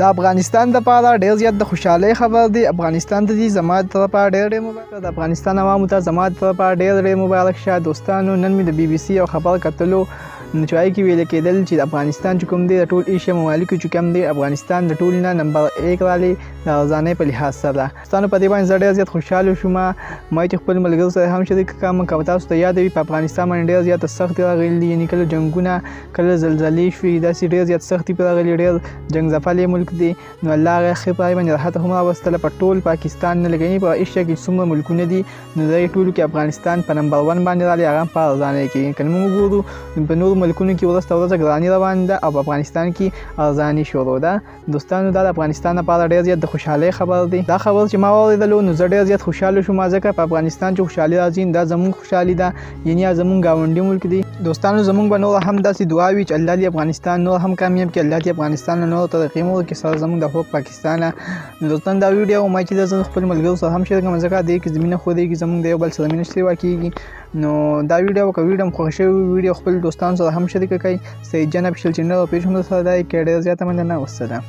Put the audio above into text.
د افغانستان دپاره ډېر زیات د خوشحالۍ خبر دی. افغانستان ته دي زما د طرفه ډېر مبارک. د افغانستان عوامو ته زما د طرفه ډېر مبارک شه. دوستانو نن مې د BBC یو خبر کتلو چې هغې کې ویل کېدل چې د افغانستان چې کوم دی د ټول ایشیا ممالکو چې کوم دی افغانستان د ټول نه نمبر 1 رالی د ارزانۍ په لحاظ سره. دوستانو په دې باندې زه ډېر زیات خوشحاله شوم. ما چې خپل ملګرو سره هم شریک کړم که تاسو ته یاد وي په افغانستان باندې ډېر زیات سختې راغلي دي، یعنې کله جنګونه کله زلزلې شوې، داسې ډېر زیات سختې پرې راغلي، ډېر جنګ ځپلی ملک دی. نو الله هغه ښه په هغې باندې راحت هم راوستله په ټول پاکستان نه، لکه په ایشیا کې څومره ملکونه دي نو د هغې ټولو کې افغانستان په نمبر 1 باندې راغلی، هغه هم په ارزانۍ کې. که موږ وګورو په نورو ملکونو کې ورځ ګراني روان ده او په افغانستان کې ارزاني شروع ده. دوستانو دا د افغانستان لپاره ډېر زیات د خوشحالۍ خبر دی. دا خبر چې ما واورېدلو نو زه ډېر زیات خوشحاله شوم، ځکه په افغانستان چې خوشحالي راځي دا زموږ خوشحالي ده، یعنې زموږ ګاونډي ملک دی. دوستانو زموږ به نور هم داسې دعا وي چې الله دې افغانستان نور هم کامیاب کړي، الله دې افغانستان له نورو ترقي وکړي سره زموږ د هوک پاکستان. دوستان دا ویډیو ما چې زه خپل ملګرو سره هم شریک کړم، ځکه دې کې زمینه ښودېږي زموږ د یو بل سره مینه شریکه کېږي. نو دا ویډیو که ویډیو خوښ شوی ویډیو خپل دوستانو سره هم شریکه کړئ. سعید جان افیشل چینل او پیج هم سره دی کې ډېر زیاته مننه. والسلام.